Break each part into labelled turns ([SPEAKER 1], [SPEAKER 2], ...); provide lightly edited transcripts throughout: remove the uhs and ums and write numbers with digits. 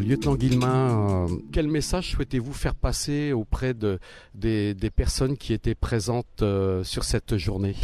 [SPEAKER 1] Lieutenant Guillemin, quel message souhaitez-vous faire passer auprès des personnes qui étaient présentes sur cette journée ?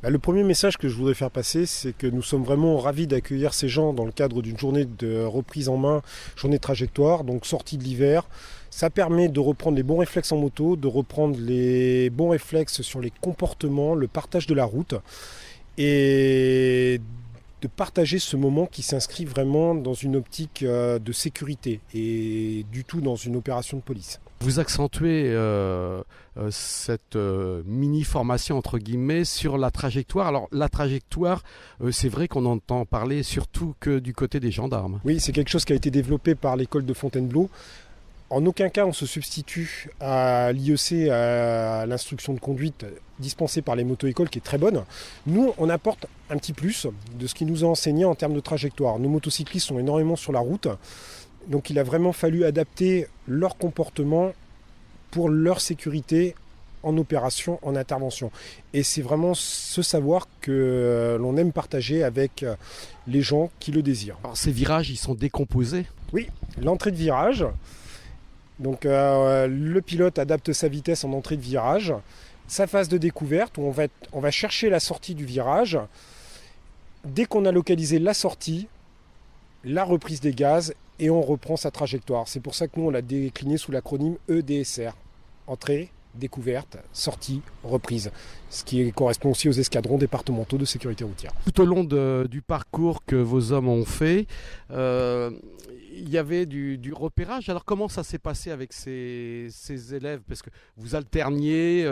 [SPEAKER 2] Le premier message que je voudrais faire passer, c'est que nous sommes vraiment ravis d'accueillir ces gens dans le cadre d'une journée de reprise en main, journée de trajectoire, donc sortie de l'hiver. Ça permet de reprendre les bons réflexes en moto, de reprendre les bons réflexes sur les comportements, le partage de la route et de partager ce moment qui s'inscrit vraiment dans une optique de sécurité et du tout dans une opération de police.
[SPEAKER 1] Vous accentuez cette mini-formation entre guillemets sur la trajectoire. Alors la trajectoire, c'est vrai qu'on entend parler surtout que du côté des gendarmes.
[SPEAKER 2] Oui, c'est quelque chose qui a été développé par l'école de Fontainebleau. En aucun cas on se substitue à l'IEC, à l'instruction de conduite dispensée par les moto-écoles qui est très bonne. Nous, on apporte un petit plus de ce qui nous a enseigné en termes de trajectoire. Nos motocyclistes sont énormément sur la route, donc il a vraiment fallu adapter leur comportement pour leur sécurité en opération, en intervention. Et c'est vraiment ce savoir que l'on aime partager avec les gens qui le désirent.
[SPEAKER 1] Alors ces virages, ils sont décomposés ?
[SPEAKER 2] Oui, l'entrée de virage. Donc le pilote adapte sa vitesse en entrée de virage, sa phase de découverte où on va chercher la sortie du virage. Dès qu'on a localisé la sortie, la reprise des gaz et on reprend sa trajectoire. C'est pour ça que nous on l'a décliné sous l'acronyme EDSR. Entrée, découverte, sortie, reprise. ce qui correspond aussi aux escadrons départementaux de sécurité routière.
[SPEAKER 1] Tout au long du parcours que vos hommes ont fait, il y avait du repérage. Alors comment ça s'est passé avec ces élèves? Parce que vous alterniez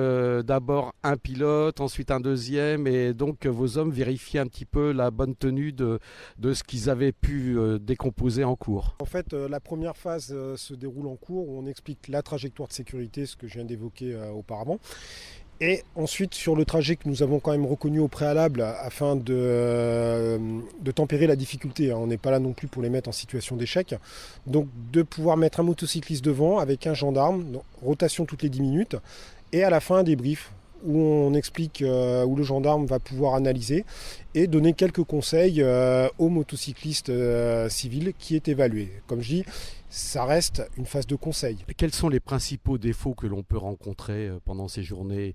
[SPEAKER 1] d'abord un pilote, ensuite un deuxième, et donc vos hommes vérifiaient un petit peu la bonne tenue de ce qu'ils avaient pu décomposer en cours.
[SPEAKER 2] En fait, la première phase se déroule en cours où on explique la trajectoire de sécurité, ce que je viens d'évoquer auparavant. Et ensuite, sur le trajet que nous avons quand même reconnu au préalable afin de tempérer la difficulté, on n'est pas là non plus pour les mettre en situation d'échec, donc de pouvoir mettre un motocycliste devant avec un gendarme, donc, rotation toutes les 10 minutes, et à la fin un débrief où on explique, où le gendarme va pouvoir analyser et donner quelques conseils au motocycliste civil qui est évalué. Comme je dis, ça reste une phase de conseil.
[SPEAKER 1] Quels sont les principaux défauts que l'on peut rencontrer pendant ces journées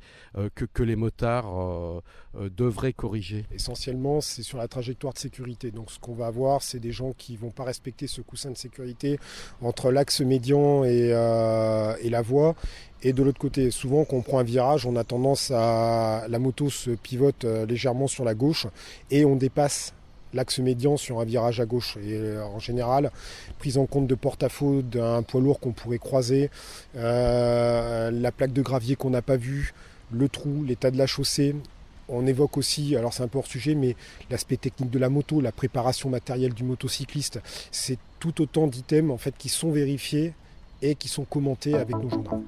[SPEAKER 1] que les motards devraient corriger?
[SPEAKER 2] Essentiellement, c'est sur la trajectoire de sécurité. Donc ce qu'on va avoir, c'est des gens qui ne vont pas respecter ce coussin de sécurité entre l'axe médian et la voie. Et de l'autre côté, souvent quand on prend un virage, on a tendance à... La moto se pivote légèrement sur la gauche et on dépasse l'axe médian sur un virage à gauche. Et en général, prise en compte de porte-à-faux d'un poids lourd qu'on pourrait croiser, la plaque de gravier qu'on n'a pas vue, le trou, l'état de la chaussée. On évoque aussi, alors c'est un peu hors sujet, mais l'aspect technique de la moto, la préparation matérielle du motocycliste. C'est tout autant d'items en fait, qui sont vérifiés et qui sont commentés avec nos gendarmes.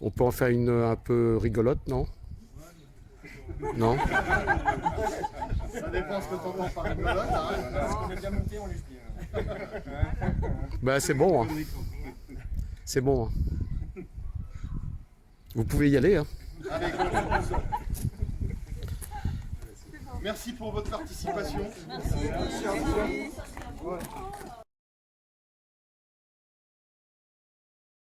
[SPEAKER 1] On peut en faire une un peu rigolote, non? Non?
[SPEAKER 3] Ça dépend ce que tu entends par rigolote.
[SPEAKER 4] Parce qu'on est bien monté, on les plie.
[SPEAKER 1] Ben, c'est bon. Hein. C'est bon. Hein. Vous pouvez y aller. Hein.
[SPEAKER 3] Merci pour votre participation.
[SPEAKER 5] Merci.